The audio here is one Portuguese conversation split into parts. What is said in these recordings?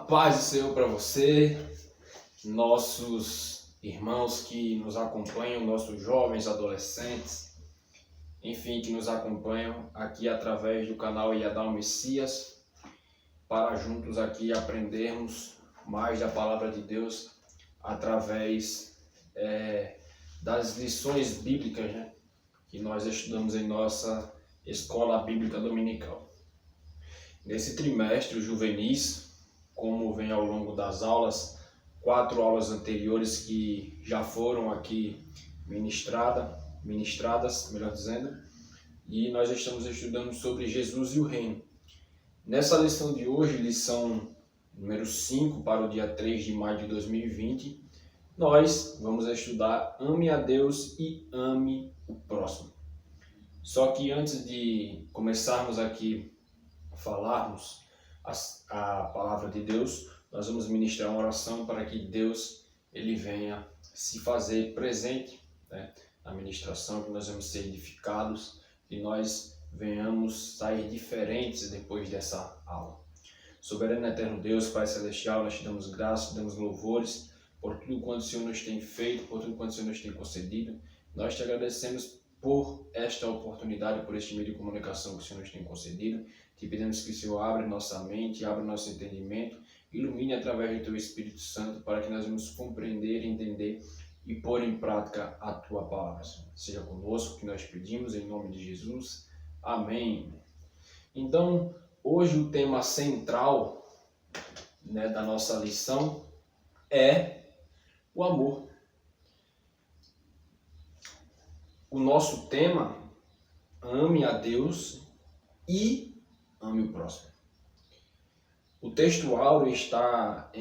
paz do Senhor para você, nossos irmãos que nos acompanham, nossos jovens, adolescentes, enfim, que nos acompanham aqui através do canal Iadal Messias, para juntos aqui aprendermos mais da palavra de Deus através das lições bíblicas, né, que nós estudamos em nossa escola bíblica dominical. Nesse trimestre juvenis, como vem ao longo das aulas, 4 aulas anteriores que já foram aqui ministradas, melhor dizendo, e nós estamos estudando sobre Jesus e o Reino. Nessa lição de hoje, lição número 5 para o dia 3 de maio de 2020, nós vamos estudar Ame a Deus e ame o próximo. Só que antes de começarmos aqui falarmos a palavra de Deus, nós vamos ministrar uma oração para que Deus ele venha se fazer presente, né, na ministração, que nós vamos ser edificados e nós venhamos sair diferentes depois dessa aula. Soberano e eterno Deus, Pai Celestial, nós te damos graças, te damos louvores por tudo quanto o Senhor nos tem feito, por tudo quanto o Senhor nos tem concedido. Nós te agradecemos por esta oportunidade, por este meio de comunicação que o Senhor nos tem concedido. Te pedimos que o Senhor abra nossa mente, abra nosso entendimento, ilumine através do Teu Espírito Santo para que nós vamos compreender, entender e pôr em prática a Tua palavra. Seja conosco, que nós pedimos em nome de Jesus. Amém. Então, hoje o tema central, né, da nossa lição é o amor. O nosso tema, ame a Deus e ame o próximo. O texto áureo está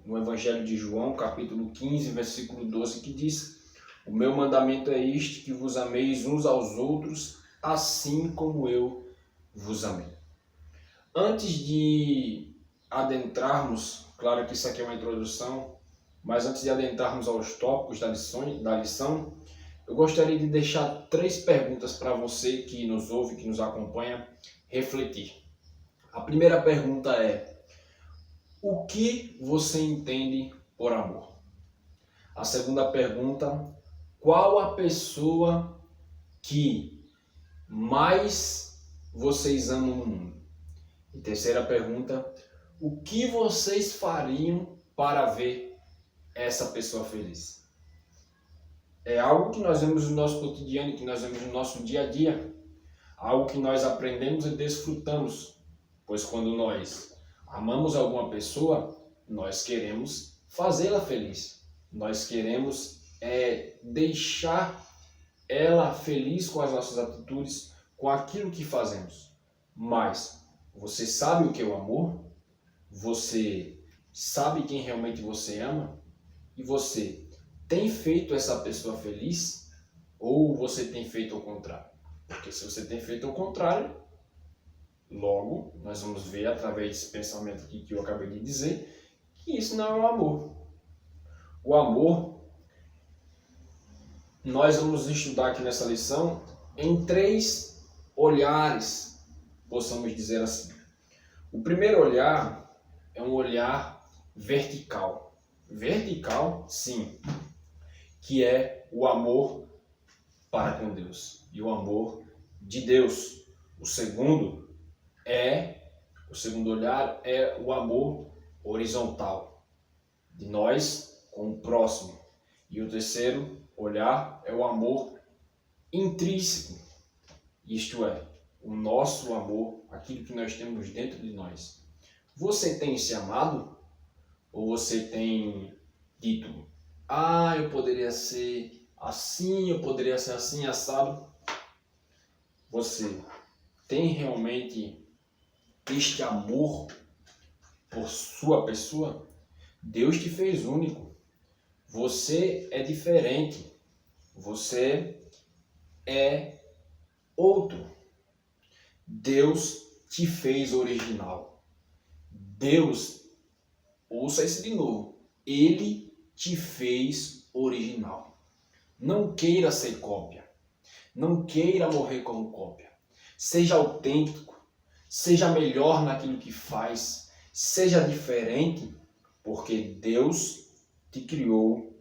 no Evangelho de João, capítulo 15, versículo 12, que diz: o meu mandamento é este, que vos ameis uns aos outros, assim como eu vos amei. Antes de adentrarmos, claro que isso aqui é uma introdução, mas antes de adentrarmos aos tópicos da lição, eu gostaria de deixar 3 perguntas para você que nos ouve, que nos acompanha, refletir. A primeira pergunta é: o que você entende por amor? A segunda pergunta: qual a pessoa que mais vocês amam no mundo? E terceira pergunta: o que vocês fariam para ver essa pessoa feliz? É algo que nós vemos no nosso cotidiano, que nós vemos no nosso dia a dia. Algo que nós aprendemos e desfrutamos. Pois quando nós amamos alguma pessoa, nós queremos fazê-la feliz. Nós queremos deixar ela feliz com as nossas atitudes, com aquilo que fazemos. Mas você sabe o que é o amor? Você sabe quem realmente você ama? E você tem feito essa pessoa feliz? Ou você tem feito ao contrário? Porque se você tem feito ao contrário, logo nós vamos ver através desse pensamento aqui que eu acabei de dizer, que isso não é o amor. O amor, nós vamos estudar aqui nessa lição em 3 olhares, possamos dizer assim. O primeiro olhar é um olhar vertical. Vertical, sim, que é o amor para com Deus e o amor de Deus. O segundo olhar é o amor horizontal, de nós com o próximo. E o terceiro olhar é o amor intrínseco, isto é, o nosso amor, aquilo que nós temos dentro de nós. Você tem se amado? Ou você tem dito: eu poderia ser assim, eu poderia ser assim, assado? Você tem realmente este amor por sua pessoa? Deus te fez único. Você é diferente. Você é outro. Deus te fez original. Deus, ouça isso de novo, Ele te fez original. Não queira ser cópia. Não queira morrer como cópia. Seja autêntico. Seja melhor naquilo que faz. seja diferente, porque Deus te criou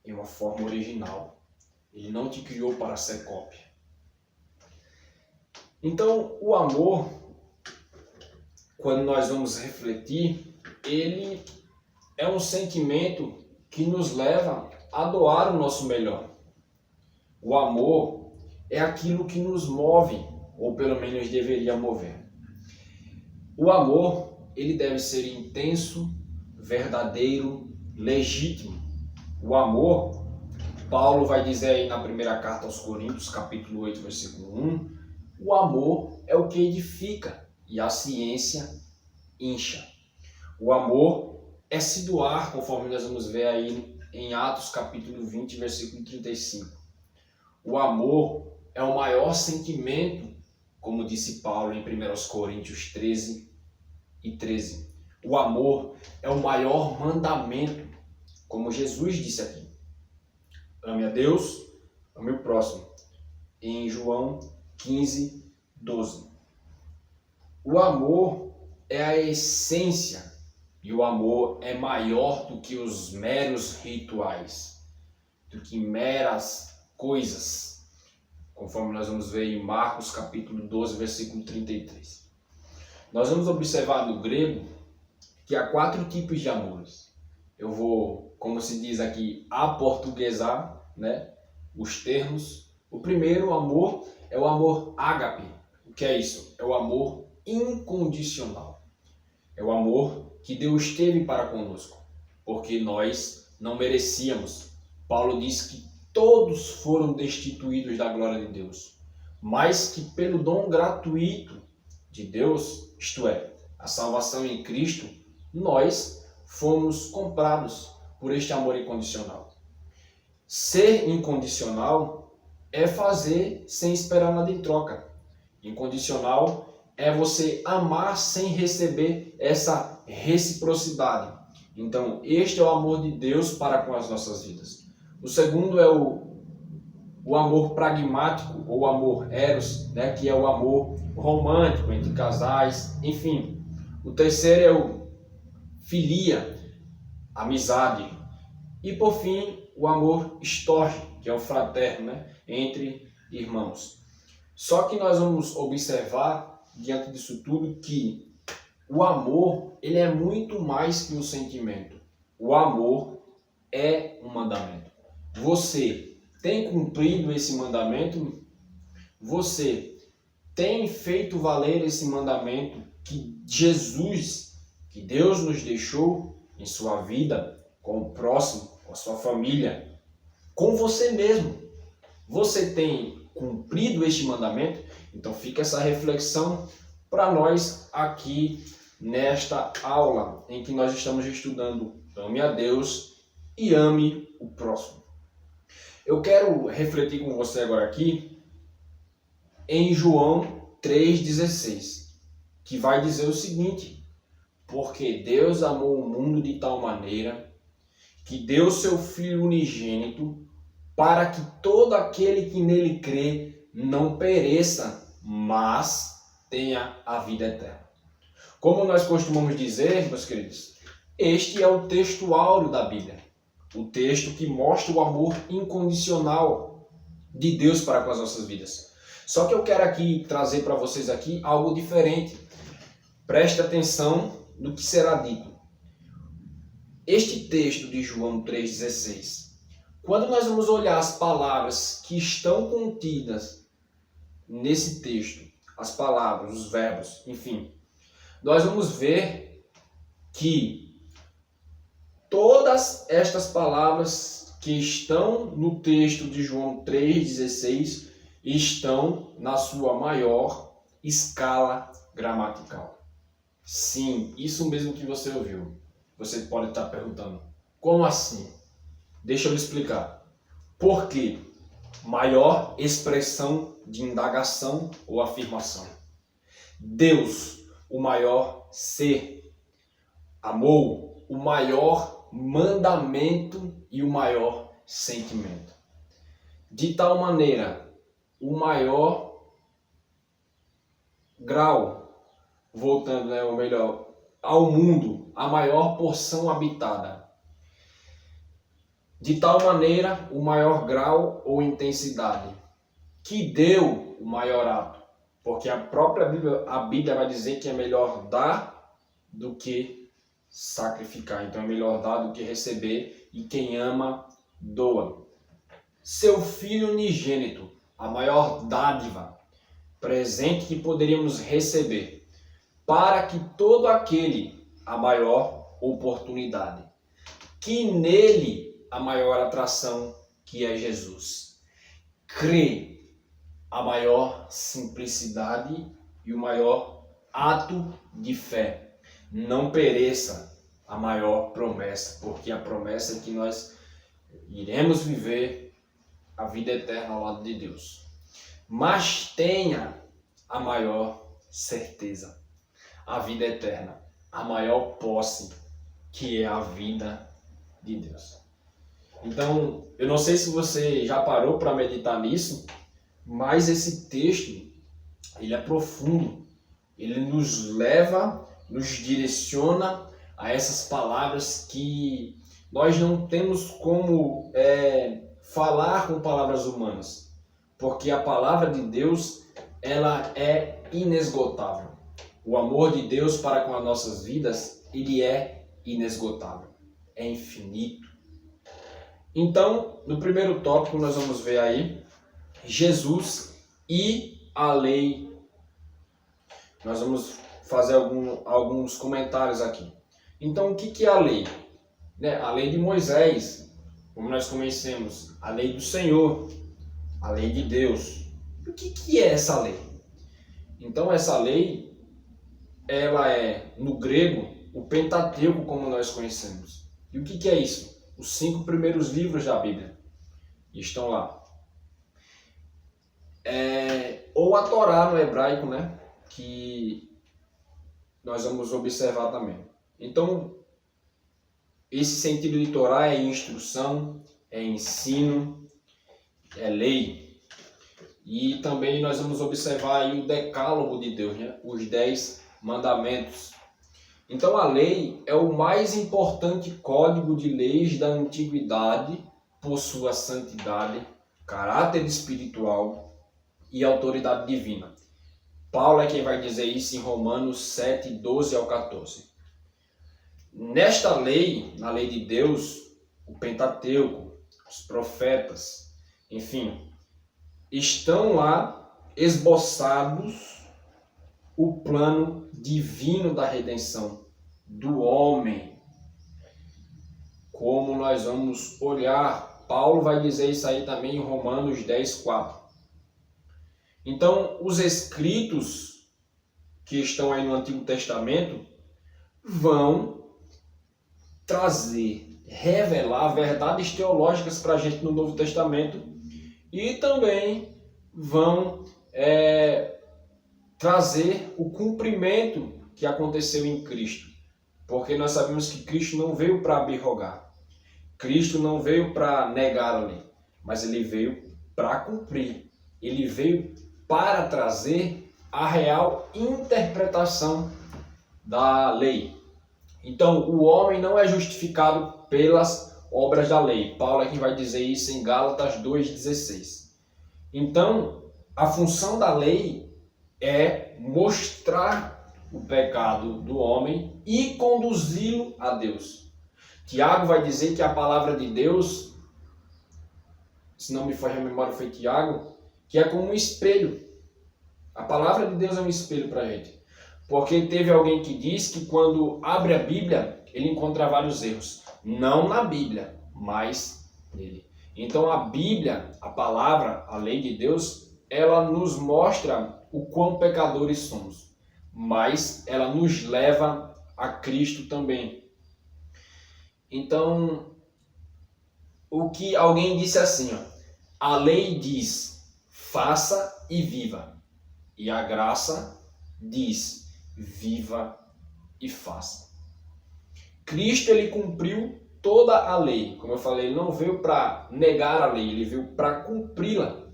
em uma forma original. Ele não te criou para ser cópia. Então, o amor, quando nós vamos refletir, ele é um sentimento que nos leva a doar o nosso melhor. O amor é aquilo que nos move, ou pelo menos deveria mover. O amor, ele deve ser intenso, verdadeiro, legítimo. O amor, Paulo vai dizer aí na primeira carta aos Coríntios, capítulo 8, versículo 1, o amor é o que edifica e a ciência incha. O amor é se doar, conforme nós vamos ver aí em Atos capítulo 20, versículo 35. O amor é o maior sentimento, como disse Paulo em 1 Coríntios 13 e 13. O amor é o maior mandamento, como Jesus disse aqui. Ame a Deus, ame o próximo. Em João 15, 12. O amor é a essência e o amor é maior do que os meros rituais, do que meras coisas, conforme nós vamos ver em Marcos capítulo 12, versículo 33. Nós vamos observar no grego que há 4 tipos de amores. Eu vou, como se diz aqui, aportuguesar, os termos. O primeiro amor é o amor ágape. O que é isso? É o amor incondicional. É o amor que Deus teve para conosco, porque nós não merecíamos. Paulo diz que todos foram destituídos da glória de Deus, mas que pelo dom gratuito de Deus, isto é, a salvação em Cristo, nós fomos comprados por este amor incondicional. Ser incondicional é fazer sem esperar nada em troca. Incondicional é você amar sem receber essa reciprocidade. Então, este é o amor de Deus para com as nossas vidas. O segundo é o amor pragmático, ou amor eros, que é o amor romântico entre casais, enfim. O terceiro é o filia, amizade. E por fim, o amor storge, que é o fraterno, entre irmãos. Só que nós vamos observar, diante disso tudo, que o amor, ele é muito mais que um sentimento. O amor é um mandamento. Você tem cumprido esse mandamento? Você tem feito valer esse mandamento que Jesus, que Deus nos deixou em sua vida, com o próximo, com a sua família, com você mesmo? Você tem cumprido este mandamento? Então fica essa reflexão para nós aqui nesta aula em que nós estamos estudando ame a Deus e ame o próximo. Eu quero refletir com você agora aqui em João 3,16, que vai dizer o seguinte: porque Deus amou o mundo de tal maneira que deu seu Filho unigênito para que todo aquele que nele crê não pereça, mas tenha a vida eterna. Como nós costumamos dizer, meus queridos, este é o texto áureo da Bíblia. O texto que mostra o amor incondicional de Deus para com as nossas vidas. Só que eu quero aqui trazer para vocês aqui algo diferente. Preste atenção no que será dito. Este texto de João 3,16, quando nós vamos olhar as palavras que estão contidas nesse texto, as palavras, os verbos, enfim, nós vamos ver que todas estas palavras que estão no texto de João 3,16 estão na sua maior escala gramatical. Sim, isso mesmo que você ouviu. Você pode estar perguntando, como assim? Deixa eu lhe explicar. Por quê? Maior expressão de indagação ou afirmação. Deus, o maior ser, amou o maior mandamento e o maior sentimento. De tal maneira, o maior grau, voltando, ou melhor, ao mundo a maior porção habitada. De tal maneira, o maior grau ou intensidade, que deu o maior ato. Porque a própria Bíblia vai dizer que é melhor dar do que sacrificar. Então é melhor dar do que receber, e quem ama, doa. Seu Filho unigênito, a maior dádiva, presente que poderíamos receber, para que todo aquele, a maior oportunidade, que nele a maior atração, que é Jesus, crê, a maior simplicidade e o maior ato de fé, não pereça, a maior promessa, porque a promessa é que nós iremos viver a vida eterna ao lado de Deus. Mas tenha a maior certeza, a vida eterna, a maior posse, que é a vida de Deus. Então, eu não sei se você já parou para meditar nisso, mas esse texto, ele é profundo, ele nos leva, nos direciona a essas palavras que nós não temos como falar com palavras humanas, porque a palavra de Deus, ela é inesgotável. O amor de Deus para com as nossas vidas, ele é inesgotável, é infinito. Então, no primeiro tópico nós vamos ver aí Jesus e a lei. Nós vamos fazer alguns comentários aqui. Então, o que é a lei? A lei de Moisés, como nós conhecemos, a lei do Senhor, a lei de Deus. O que é essa lei? Então, essa lei, ela é, no grego, o Pentateuco, como nós conhecemos. E o que é isso? Os 5 primeiros livros da Bíblia estão lá. Ou a Torá no hebraico, né? Que nós vamos observar também. Então, esse sentido de Torá é instrução, é ensino, é lei. E também nós vamos observar aí o decálogo de Deus, né? Os 10 mandamentos. Então a lei é o mais importante código de leis da antiguidade por sua santidade, caráter espiritual e autoridade divina. Paulo é quem vai dizer isso em Romanos 7, 12 ao 14. Nesta lei, na lei de Deus, o Pentateuco, os profetas, enfim, estão lá esboçados o plano divino da redenção do homem. Como nós vamos olhar, Paulo vai dizer isso aí também em Romanos 10, 4. Então, os escritos que estão aí no Antigo Testamento vão trazer, revelar verdades teológicas para a gente no Novo Testamento e também vão trazer o cumprimento que aconteceu em Cristo. Porque nós sabemos que Cristo não veio para abrogar. Cristo não veio para negar a lei, mas ele veio para cumprir. Ele veio para trazer a real interpretação da lei. Então, o homem não é justificado pelas obras da lei. Paulo é quem vai dizer isso em Gálatas 2,16. Então, a função da lei é mostrar o pecado do homem e conduzi-lo a Deus. Tiago vai dizer que a palavra de Deus, se não me falha a memória, foi Tiago, que é como um espelho. A palavra de Deus é um espelho para a gente. Porque teve alguém que diz que quando abre a Bíblia, ele encontra vários erros. Não na Bíblia, mas nele. Então a Bíblia, a palavra, a lei de Deus, ela nos mostra o quão pecadores somos. Mas ela nos leva a Cristo também. Então, o que alguém disse assim, a lei diz, faça e viva. E a graça diz, viva e faça. Cristo, ele cumpriu toda a lei. Como eu falei, ele não veio para negar a lei, ele veio para cumpri-la.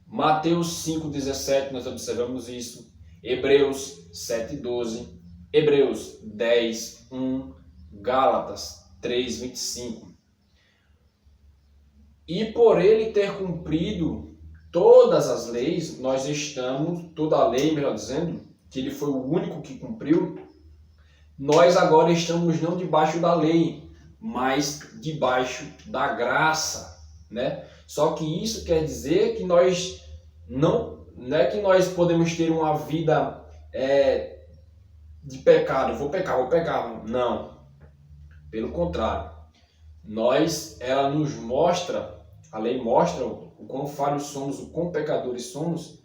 Mateus 5,17, nós observamos isso. Hebreus 7,12. Hebreus 10, 1, Gálatas 3, 25. E por ele ter cumprido todas as leis, nós estamos, toda a lei, melhor dizendo, que ele foi o único que cumpriu, nós agora estamos não debaixo da lei, mas debaixo da graça, né? Só que isso quer dizer que nós não é que nós podemos ter uma vida de pecado, vou pecar. Não. Pelo contrário. Ela nos mostra, a lei mostra o quão falhos somos, o quão pecadores somos,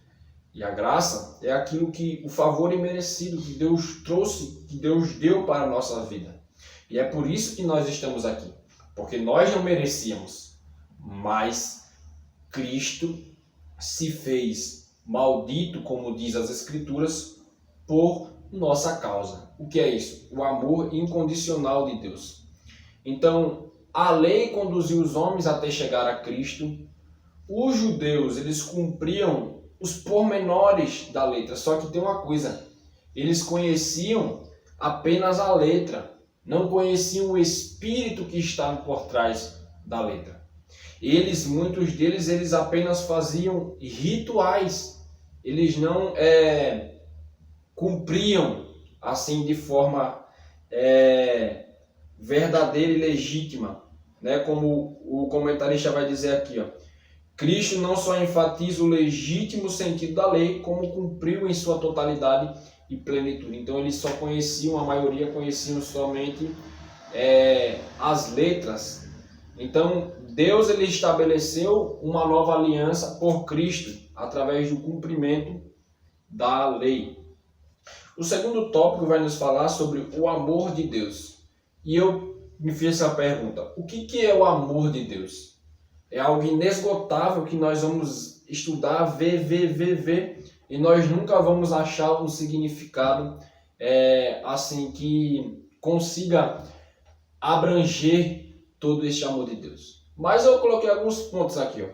e a graça é aquilo que, o favor imerecido que Deus trouxe, que Deus deu para a nossa vida. E é por isso que nós estamos aqui, porque nós não merecíamos, mas Cristo se fez maldito, como diz as Escrituras, por nossa causa. O que é isso? O amor incondicional de Deus. Então, a lei conduziu os homens até chegar a Cristo. Os judeus, eles cumpriam os pormenores da letra, só que tem uma coisa, eles conheciam apenas a letra, não conheciam o espírito que estava por trás da letra. Muitos deles, eles apenas faziam rituais, eles não cumpriam assim de forma verdadeira e legítima, né? Como o comentarista vai dizer aqui, ó. Cristo não só enfatiza o legítimo sentido da lei, como cumpriu em sua totalidade e plenitude. Então eles só conheciam, a maioria conheciam somente as letras. Então Deus ele estabeleceu uma nova aliança por Cristo, através do cumprimento da lei. O segundo tópico vai nos falar sobre o amor de Deus. E eu me fiz essa pergunta: o que é o amor de Deus? É algo inesgotável que nós vamos estudar, ver, e nós nunca vamos achar um significado assim que consiga abranger todo este amor de Deus. Mas eu coloquei alguns pontos aqui, ó.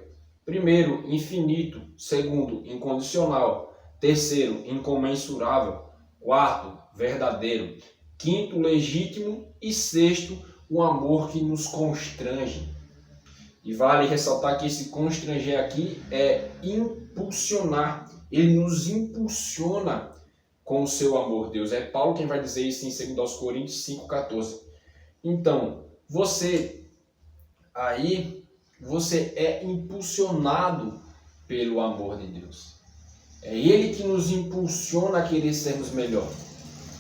Primeiro, infinito. Segundo, incondicional. Terceiro, incomensurável. Quarto, verdadeiro. Quinto, legítimo. E sexto, um amor que nos constrange. E vale ressaltar que esse constranger aqui é impulsionar. Ele nos impulsiona com o seu amor, Deus. É Paulo quem vai dizer isso em 2 Coríntios 5,14. Então, você é impulsionado pelo amor de Deus. É Ele que nos impulsiona a querer sermos melhor.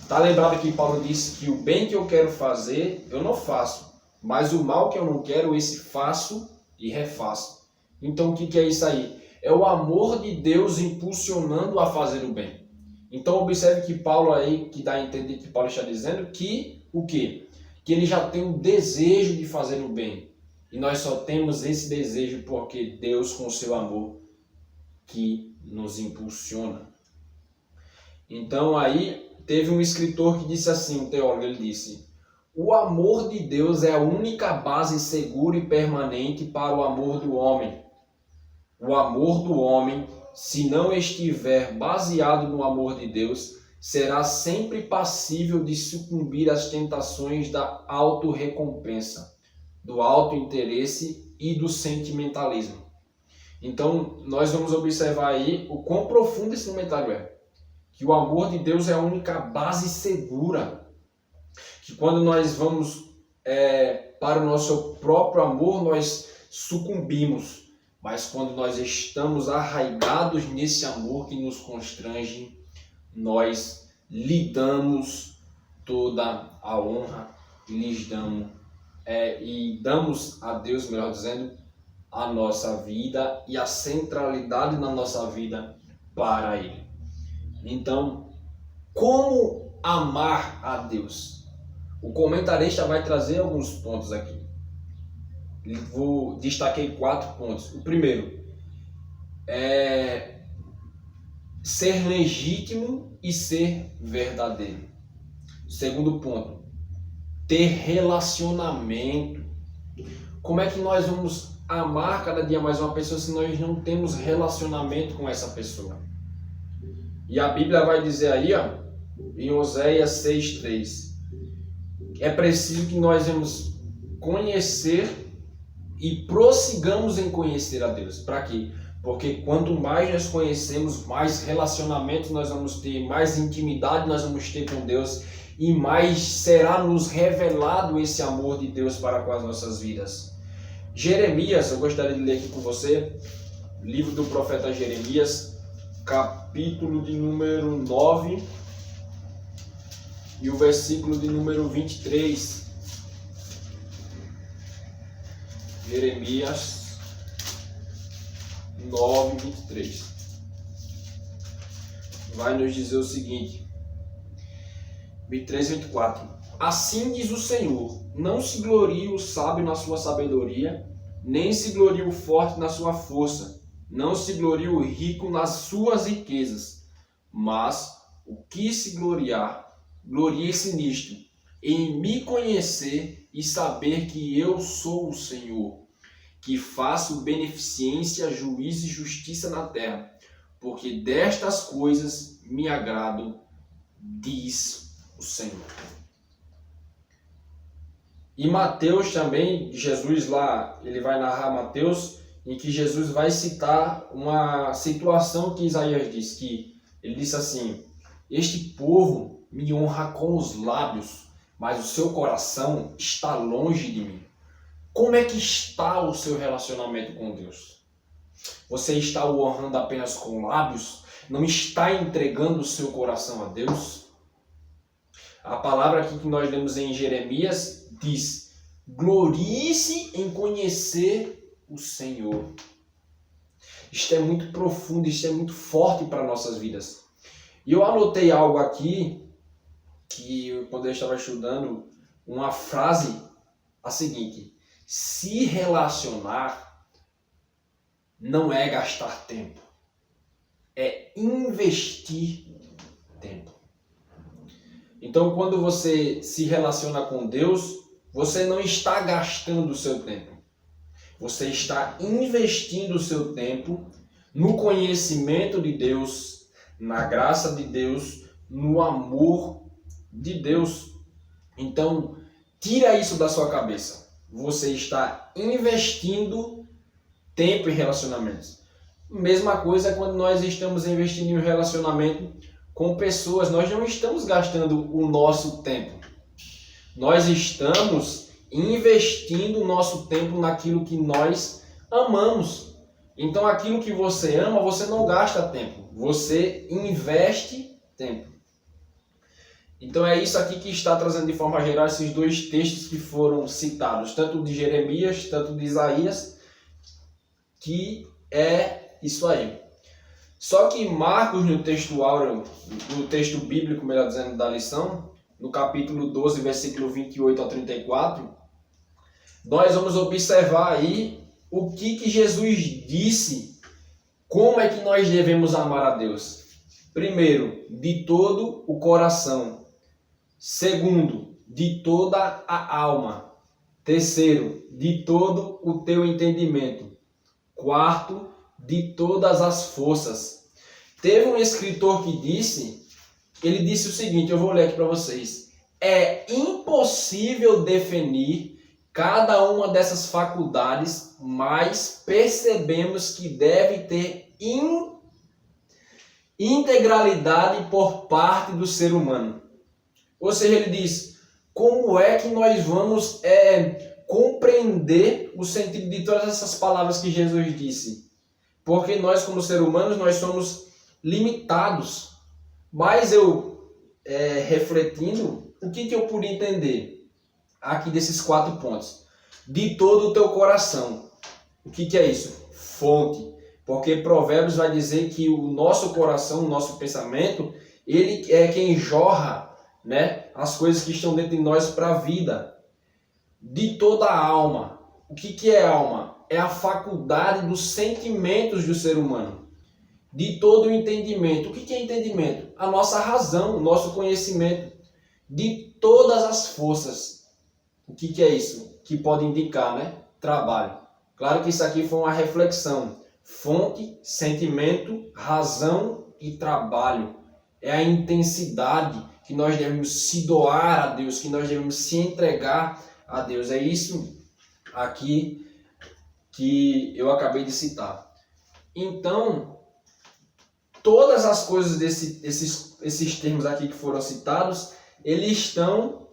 Está lembrado que Paulo disse que o bem que eu quero fazer, eu não faço. Mas o mal que eu não quero, esse faço e refaço. Então o que é isso aí? É o amor de Deus impulsionando a fazer o bem. Então observe que Paulo aí, que dá a entender que Paulo está dizendo que o quê? Que ele já tem um desejo de fazer o bem. E nós só temos esse desejo porque Deus, com o seu amor, que nos impulsiona. Então aí teve um escritor que disse assim, um teólogo, ele disse: o amor de Deus é a única base segura e permanente para o amor do homem. O amor do homem, se não estiver baseado no amor de Deus, será sempre passível de sucumbir às tentações da autorrecompensa, do autointeresse e do sentimentalismo. Então, nós vamos observar aí o quão profundo esse comentário é. Que o amor de Deus é a única base segura. Que quando nós vamos para o nosso próprio amor, nós sucumbimos. Mas quando nós estamos arraigados nesse amor que nos constrange, nós lhe damos toda a honra e damos a Deus, melhor dizendo, a nossa vida e a centralidade na nossa vida para Ele. Então, como amar a Deus? O comentarista vai trazer alguns pontos aqui. Destaquei 4 pontos. O primeiro é ser legítimo e ser verdadeiro. Segundo ponto, ter relacionamento. Como é que nós vamos amar cada dia mais uma pessoa se nós não temos relacionamento com essa pessoa? E a Bíblia vai dizer aí, ó, em Oséias 6:3. É preciso que nós vamos conhecer e prossigamos em conhecer a Deus. Para quê? Porque quanto mais nós conhecemos, mais relacionamento nós vamos ter, mais intimidade nós vamos ter com Deus e mais será nos revelado esse amor de Deus para com as nossas vidas. Jeremias, eu gostaria de ler aqui com você, livro do profeta Jeremias, capítulo de número 9 e o versículo de número 23. Jeremias 9, 23. Vai nos dizer o seguinte, 23, 24. Assim diz o Senhor, não se glorie o sábio na sua sabedoria, nem se glorie o forte na sua força, não se glorie o rico nas suas riquezas, mas o que se gloriar, glorie-se nisto, em me conhecer e saber que eu sou o Senhor, que faço beneficência, juízo e justiça na terra, porque destas coisas me agrado, diz o Senhor. E Mateus também, Jesus lá, ele vai narrar Mateus, em que Jesus vai citar uma situação que Isaías diz, que ele disse assim, este povo me honra com os lábios, mas o seu coração está longe de mim. Como é que está o seu relacionamento com Deus? Você está o honrando apenas com lábios? Não está entregando o seu coração a Deus? A palavra aqui que nós lemos em Jeremias diz, glorie-se em conhecer o Senhor. Isto é muito profundo, isto é muito forte para nossas vidas. E eu anotei algo aqui, que quando eu estava estudando, uma frase, a seguinte, se relacionar não é gastar tempo, é investir tempo. Então, quando você se relaciona com Deus, você não está gastando o seu tempo. Você está investindo o seu tempo no conhecimento de Deus, na graça de Deus, no amor de Deus. Então, tira isso da sua cabeça. Você está investindo tempo em relacionamentos. Mesma coisa é quando nós estamos investindo em um relacionamento com pessoas. Nós não estamos gastando o nosso tempo. Nós estamos investindo o nosso tempo naquilo que nós amamos. Então, aquilo que você ama, você não gasta tempo. Você investe tempo. Então, é isso aqui que está trazendo de forma geral esses dois textos que foram citados, tanto de Jeremias, tanto de Isaías, que é isso aí. Só que Marcos, no texto áureo, no texto bíblico, melhor dizendo, da lição, no capítulo 12, versículo 28 a 34, nós vamos observar aí o que Jesus disse, como é que nós devemos amar a Deus. Primeiro, de todo o coração. Segundo, de toda a alma. Terceiro, de todo o teu entendimento. Quarto, de todas as forças. Teve um escritor que disse, ele disse o seguinte, eu vou ler aqui para vocês. É impossível definir cada uma dessas faculdades, mas percebemos que deve ter integralidade por parte do ser humano. Ou seja, ele diz, como é que nós vamos compreender o sentido de todas essas palavras que Jesus disse? Porque nós, como seres humanos, nós somos limitados. Mas eu, refletindo, o que eu pude entender aqui desses 4 pontos? De todo o teu coração. O que é isso? Fonte. Porque Provérbios vai dizer que o nosso coração, o nosso pensamento, ele é quem jorra, né, as coisas que estão dentro de nós para a vida. De toda a alma. O que é alma? É a faculdade dos sentimentos do ser humano. De todo o entendimento. O que é entendimento? A nossa razão, o nosso conhecimento. De todas as forças. O que é isso? Que pode indicar, né? Trabalho. Claro que isso aqui foi uma reflexão. Fonte, sentimento, razão e trabalho. é a intensidade que nós devemos se doar a Deus, que nós devemos se entregar a Deus. É isso aqui que eu acabei de citar. Então, todas as coisas esses termos aqui que foram citados, eles estão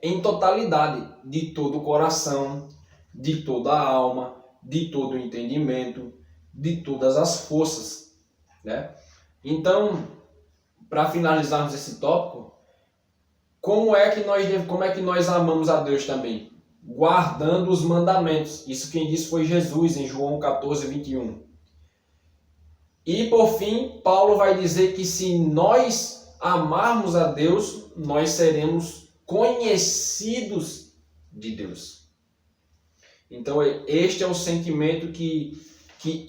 em totalidade, de todo o coração, de toda a alma, de todo o entendimento, de todas as forças, né? Então, para finalizarmos esse tópico, como é que nós amamos a Deus também? Guardando os mandamentos. Isso quem disse foi Jesus, em João 14, 21. E por fim, Paulo vai dizer que se nós amarmos a Deus, nós seremos conhecidos de Deus. Então, este é o sentimento que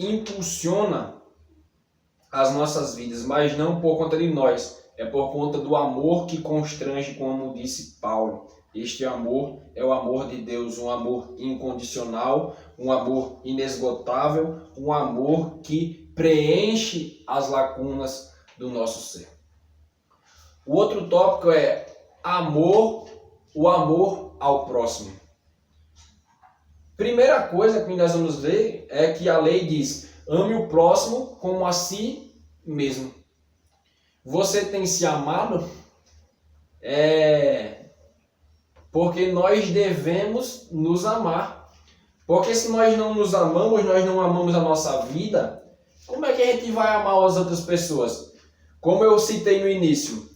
impulsiona as nossas vidas, mas não por conta de nós, é por conta do amor que constrange, como disse Paulo. Este amor é o amor de Deus, um amor incondicional, um amor inesgotável, um amor que preenche as lacunas do nosso ser. O outro tópico é o amor ao próximo. Primeira coisa que nós vamos ver é que a lei diz: ame o próximo como a si mesmo. Você tem se amado? Porque nós devemos nos amar. Porque se nós não nos amamos, nós não amamos a nossa vida, como é que a gente vai amar as outras pessoas? Como eu citei no início,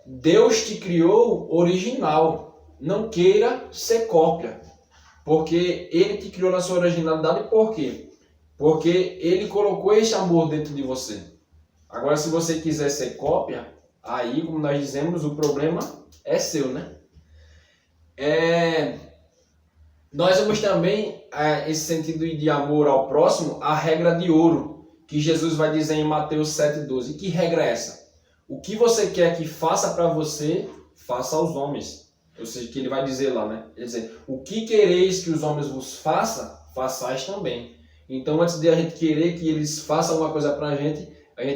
Deus te criou original. Não queira ser cópia. Porque Ele te criou na sua originalidade. Por quê? Porque Ele colocou esse amor dentro de você. Agora, se você quiser ser cópia, aí, como nós dizemos, o problema é seu, né? Nós vemos também esse sentido de amor ao próximo, a regra de ouro, que Jesus vai dizer em Mateus 7,12. Que regra é essa? O que você quer que faça para você, faça aos homens. Ou seja, que ele vai dizer lá, né? Ele dizer, o que quereis que os homens vos façam, façais também. Então, antes de a gente querer que eles façam uma coisa para a gente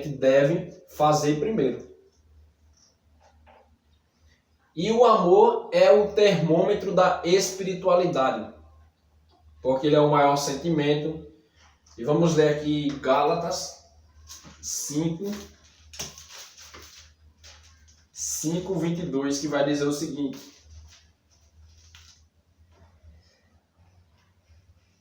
deve fazer primeiro. E o amor é o termômetro da espiritualidade, porque ele é o maior sentimento. E vamos ler aqui Gálatas 5:22, que vai dizer o seguinte: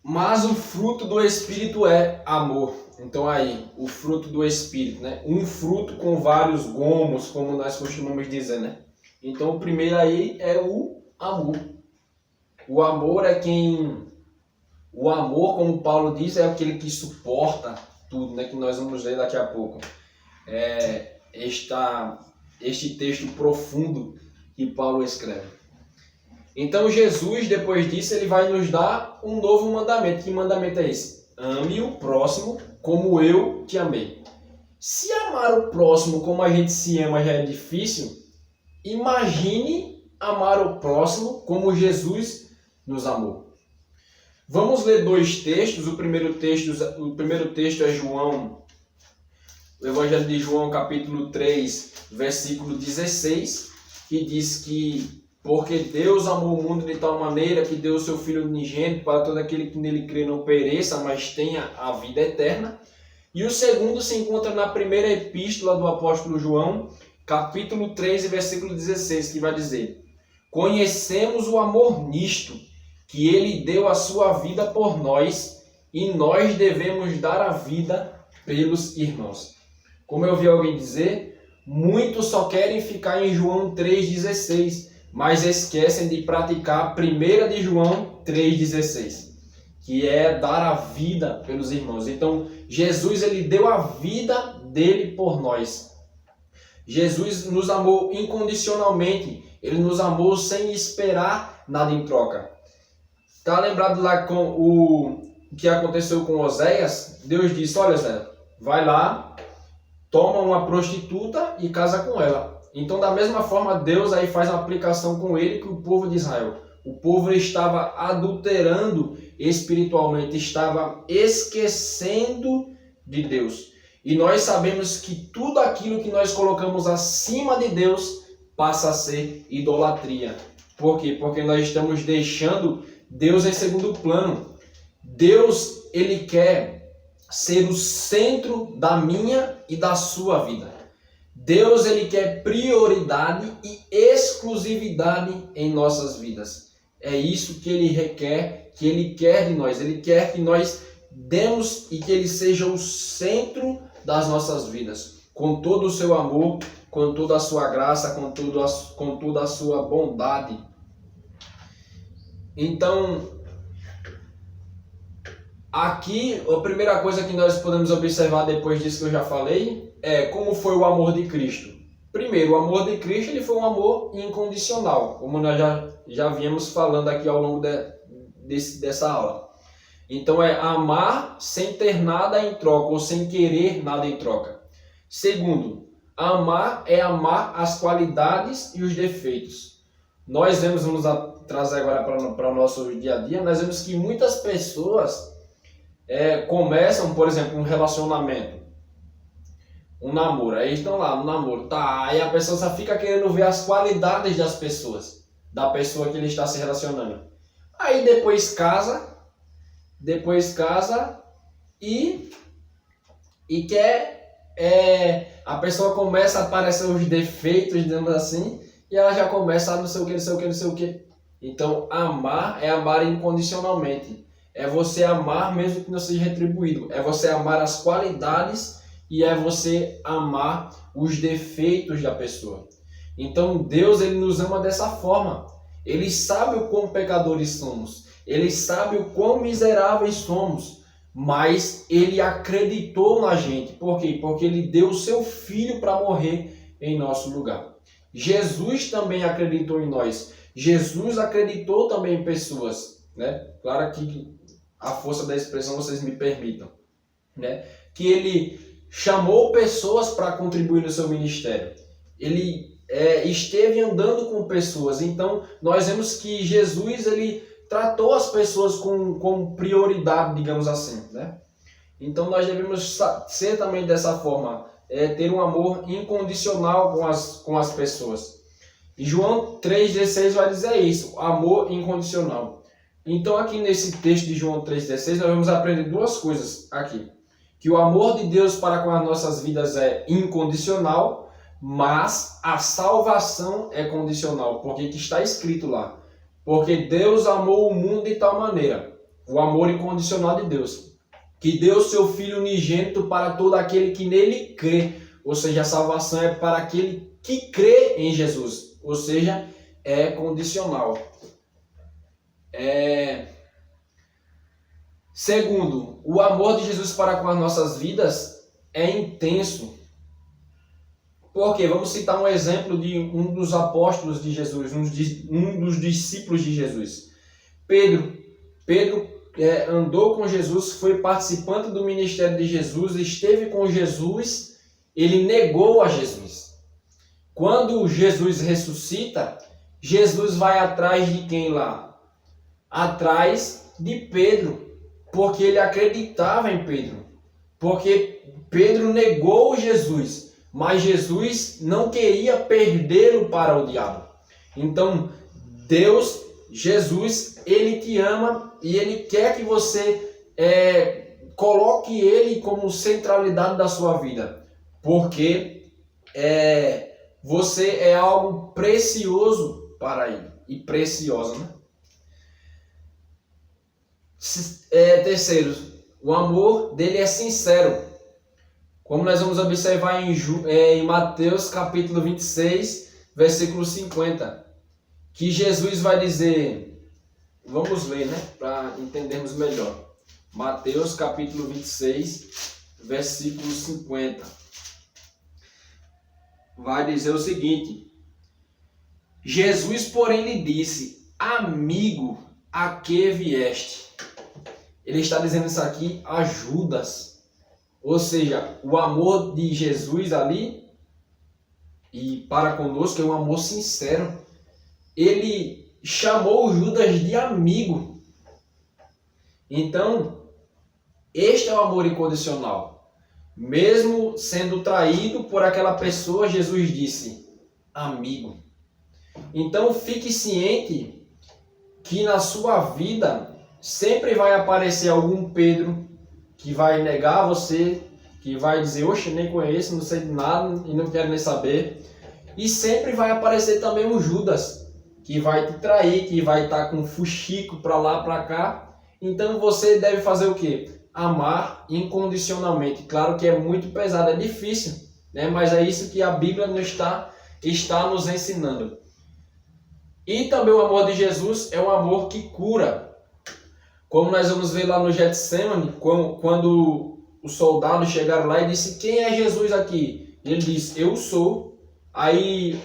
mas o fruto do Espírito é amor. Então aí, o fruto do Espírito, né? Um fruto com vários gomos, como nós costumamos dizer, né? Então o primeiro aí é o amor. O amor é o amor, como Paulo diz, é aquele que suporta tudo, né? Que nós vamos ler daqui a pouco. Este texto profundo que Paulo escreve. Então Jesus, depois disso, ele vai nos dar um novo mandamento. Que mandamento é esse? Ame o próximo como eu te amei. Se amar o próximo como a gente se ama já é difícil, imagine amar o próximo como Jesus nos amou. Vamos ler dois textos. O primeiro texto é João, o Evangelho de João, capítulo 3, versículo 16, que diz que porque Deus amou o mundo de tal maneira que deu o seu Filho unigênito para todo aquele que nele crê não pereça, mas tenha a vida eterna. E o segundo se encontra na primeira epístola do apóstolo João, capítulo 3, versículo 16, que vai dizer: conhecemos o amor nisto, que ele deu a sua vida por nós, e nós devemos dar a vida pelos irmãos. Como eu vi alguém dizer, muitos só querem ficar em João 3,16, mas esquecem de praticar a 1 de João 3,16, que é dar a vida pelos irmãos. Então, Jesus, ele deu a vida dele por nós. Jesus nos amou incondicionalmente. Ele nos amou sem esperar nada em troca. Está lembrado lá com o que aconteceu com Oséias? Deus disse: olha, Zé, vai lá, toma uma prostituta e casa com ela. Então, da mesma forma, Deus aí faz uma aplicação com ele que o povo de Israel. O povo estava adulterando espiritualmente, estava esquecendo de Deus. E nós sabemos que tudo aquilo que nós colocamos acima de Deus passa a ser idolatria. Por quê? Porque nós estamos deixando Deus em segundo plano. Deus, ele quer ser o centro da minha e da sua vida. Deus, ele quer prioridade e exclusividade em nossas vidas. É isso que ele requer, que ele quer de nós. Ele quer que nós demos e que ele seja o centro das nossas vidas, com todo o seu amor, com toda a sua graça, com toda a sua bondade. Então, aqui, a primeira coisa que nós podemos observar depois disso que eu já falei, é como foi o amor de Cristo. Primeiro, o amor de Cristo, ele foi um amor incondicional, como nós já viemos falando aqui ao longo dessa aula. Então, é amar sem ter nada em troca, ou sem querer nada em troca. Segundo, amar é amar as qualidades e os defeitos. Nós vamos trazer agora para o nosso dia a dia, nós vemos que muitas pessoas começam, por exemplo, um relacionamento, um namoro, aí estão lá no namoro, tá, aí a pessoa só fica querendo ver as qualidades das pessoas, da pessoa que ele está se relacionando. Aí depois casa e quer, a pessoa começa a aparecer os defeitos, digamos assim, e ela já começa a não sei o que. Então, amar é amar incondicionalmente. É você amar mesmo que não seja retribuído. É você amar as qualidades e é você amar os defeitos da pessoa. Então, Deus, ele nos ama dessa forma. Ele sabe o quão pecadores somos. Ele sabe o quão miseráveis somos. Mas ele acreditou na gente. Por quê? Porque ele deu o seu filho para morrer em nosso lugar. Jesus também acreditou em nós. Jesus acreditou também em pessoas, né? Claro que a força da expressão vocês me permitam, né? Que ele chamou pessoas para contribuir no seu ministério. Ele esteve andando com pessoas. Então, nós vemos que Jesus, ele tratou as pessoas com prioridade, digamos assim, né? Então, nós devemos ser também dessa forma, ter um amor incondicional com as pessoas. E João 3,16 vai dizer isso, amor incondicional. Então, aqui nesse texto de João 3,16, nós vamos aprender duas coisas aqui. Que o amor de Deus para com as nossas vidas é incondicional, mas a salvação é condicional, porque que está escrito lá. Porque Deus amou o mundo de tal maneira, o amor incondicional de Deus, que deu seu Filho unigênito para todo aquele que nele crê. Ou seja, a salvação é para aquele que crê em Jesus. Ou seja, é condicional. Segundo, o amor de Jesus para com as nossas vidas é intenso. Por quê? Vamos citar um exemplo de um dos apóstolos de Jesus, um dos discípulos de Jesus. Pedro andou com Jesus, foi participante do ministério de Jesus, esteve com Jesus, ele negou a Jesus. Quando Jesus ressuscita, Jesus vai atrás de quem lá? Atrás de Pedro, porque ele acreditava em Pedro. Porque Pedro negou Jesus, mas Jesus não queria perdê-lo para o diabo. Então, Jesus, ele te ama e ele quer que você coloque ele como centralidade da sua vida. Porque você é algo precioso para ele. E preciosa, né? Terceiro, o amor dele é sincero. Como nós vamos observar em Mateus capítulo 26, versículo 50. Que Jesus vai dizer, vamos ler, né? Para entendermos melhor. Mateus capítulo 26, versículo 50. Vai dizer o seguinte: Jesus, porém, lhe disse, amigo, a que vieste? Ele está dizendo isso aqui a Judas. Ou seja, o amor de Jesus ali e para conosco é um amor sincero. Ele chamou Judas de amigo. Então, este é o amor incondicional. Mesmo sendo traído por aquela pessoa, Jesus disse: amigo. Então fique ciente que na sua vida sempre vai aparecer algum Pedro que vai negar você, que vai dizer: oxe, nem conheço, não sei de nada e não quero nem saber. E sempre vai aparecer também um Judas, que vai te trair, que vai estar com fuxico para lá, para cá. Então você deve fazer o quê? Amar incondicionalmente. Claro que é muito pesado, é difícil, né? Mas é isso que a Bíblia está nos ensinando. E também o amor de Jesus é um amor que cura. Como nós vamos ver lá no Getsemane, quando os soldados chegaram lá e disse: quem é Jesus aqui? Ele disse: eu sou. Aí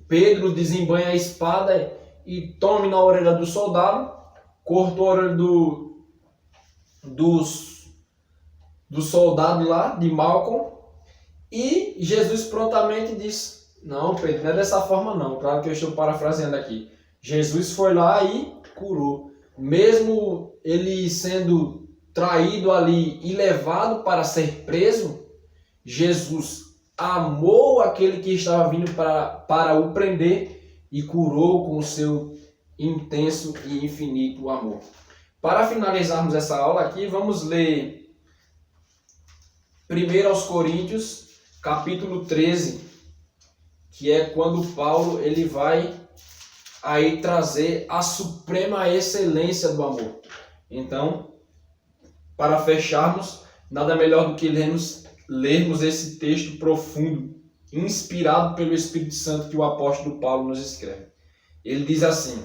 Pedro desembanha a espada e tome na orelha do soldado, cortou a orelha do soldado lá, de Malcolm, e Jesus prontamente disse: não, Pedro, não é dessa forma não. Claro que eu estou parafraseando aqui. Jesus foi lá e curou. Mesmo ele sendo traído ali e levado para ser preso, Jesus amou aquele que estava vindo para o prender e curou com o seu intenso e infinito amor. Para finalizarmos essa aula aqui, vamos ler 1 aos Coríntios, capítulo 13, que é quando Paulo ele vai aí trazer a suprema excelência do amor. Então, para fecharmos, nada melhor do que lermos esse texto profundo, inspirado pelo Espírito Santo que o apóstolo Paulo nos escreve. Ele diz assim: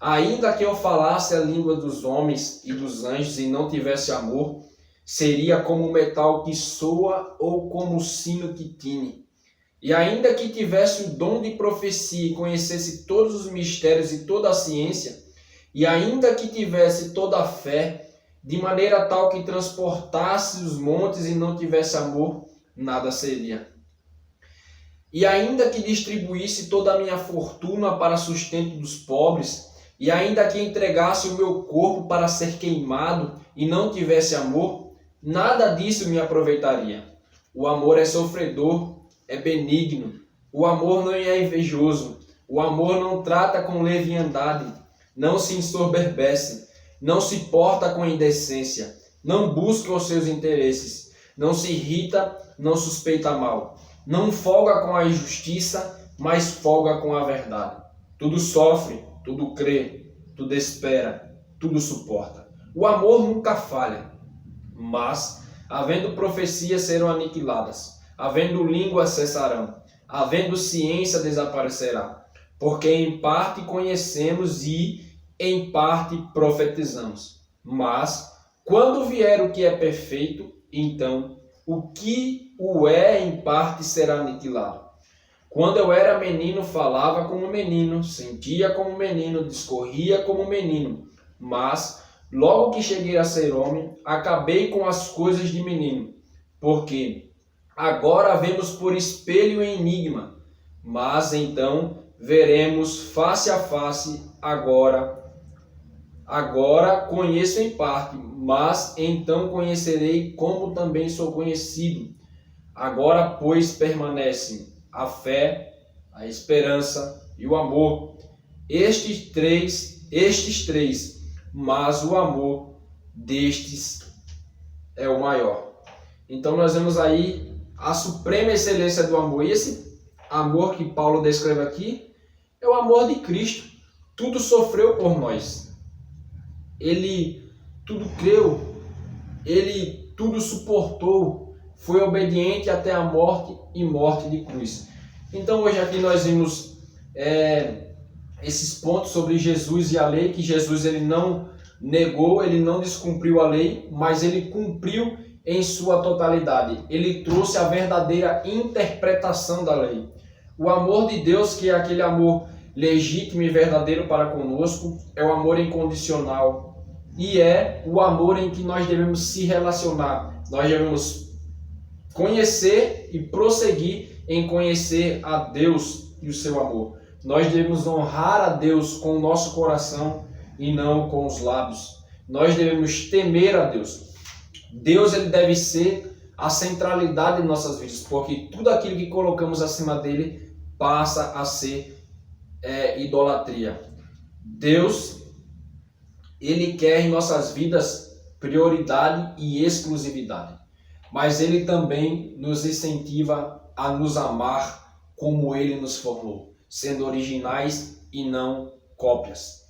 ainda que eu falasse a língua dos homens e dos anjos e não tivesse amor, seria como o metal que soa ou como o sino que tine. E ainda que tivesse o dom de profecia e conhecesse todos os mistérios e toda a ciência, e ainda que tivesse toda a fé, de maneira tal que transportasse os montes e não tivesse amor, nada seria. E ainda que distribuísse toda a minha fortuna para sustento dos pobres, e ainda que entregasse o meu corpo para ser queimado e não tivesse amor, nada disso me aproveitaria. O amor é sofredor, é benigno. O amor não é invejoso. O amor não trata com leviandade, não se ensoberbece, não se porta com indecência, não busca os seus interesses, não se irrita, não suspeita mal, não folga com a injustiça, mas folga com a verdade. Tudo sofre, tudo crê, tudo espera, tudo suporta. O amor nunca falha, mas, havendo profecias, serão aniquiladas, havendo línguas cessarão, havendo ciência desaparecerá, porque em parte conhecemos e em parte profetizamos. Mas, quando vier o que é perfeito, então o que o é em parte será aniquilado. Quando eu era menino, falava como menino, sentia como menino, discorria como menino. Mas, logo que cheguei a ser homem, acabei com as coisas de menino. Porque agora vemos por espelho e enigma, mas então veremos face a face. Agora conheço em parte, mas então conhecerei como também sou conhecido. Agora, pois, permanecem a fé, a esperança e o amor. Estes três, mas o amor destes é o maior. Então nós vemos aí a suprema excelência do amor. E esse amor que Paulo descreve aqui é o amor de Cristo. Tudo sofreu por nós. Ele tudo creu, ele tudo suportou, foi obediente até a morte e morte de cruz. Então hoje aqui nós vimos esses pontos sobre Jesus e a lei, que Jesus ele não negou, ele não descumpriu a lei, mas ele cumpriu em sua totalidade. Ele trouxe a verdadeira interpretação da lei. O amor de Deus, que é aquele amor legítimo e verdadeiro para conosco, é o amor incondicional. E é o amor em que nós devemos se relacionar. Nós devemos conhecer e prosseguir em conhecer a Deus e o seu amor. Nós devemos honrar a Deus com o nosso coração e não com os lábios. Nós devemos temer a Deus. Deus ele deve ser a centralidade de nossas vidas, porque tudo aquilo que colocamos acima dele passa a ser idolatria. Deus, ele quer em nossas vidas prioridade e exclusividade, mas ele também nos incentiva a nos amar como ele nos formou, sendo originais e não cópias.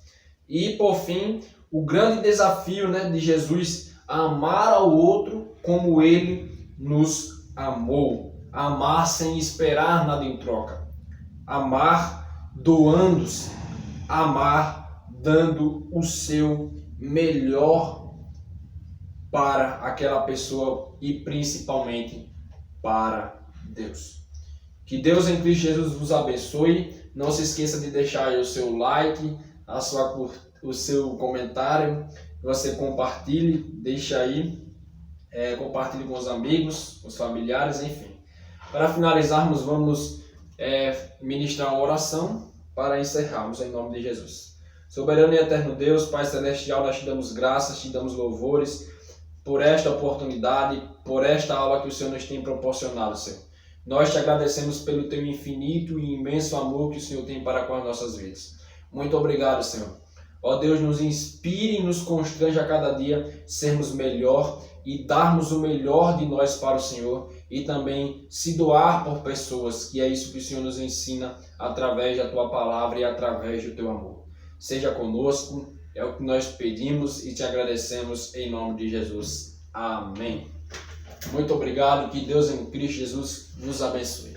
E por fim, o grande desafio, de Jesus, amar ao outro como ele nos amou, amar sem esperar nada em troca, amar doando-se, amar dando o seu melhor para aquela pessoa e principalmente para Deus. Que Deus em Cristo Jesus vos abençoe. Não se esqueça de deixar aí o seu like, o seu comentário, você compartilhe, deixa aí, compartilhe com os amigos, com os familiares, enfim. Para finalizarmos, vamos ministrar uma oração para encerrarmos em nome de Jesus. Soberano e eterno Deus, Pai Celestial, nós te damos graças, te damos louvores por esta oportunidade, por esta aula que o Senhor nos tem proporcionado, Senhor. Nós te agradecemos pelo teu infinito e imenso amor que o Senhor tem para com as nossas vidas. Muito obrigado, Senhor. Ó Deus, nos inspire e nos constrange a cada dia sermos melhor e darmos o melhor de nós para o Senhor e também se doar por pessoas, que é isso que o Senhor nos ensina através da tua palavra e através do teu amor. Seja conosco, é o que nós pedimos e te agradecemos em nome de Jesus. Amém. Muito obrigado, que Deus em Cristo Jesus nos abençoe.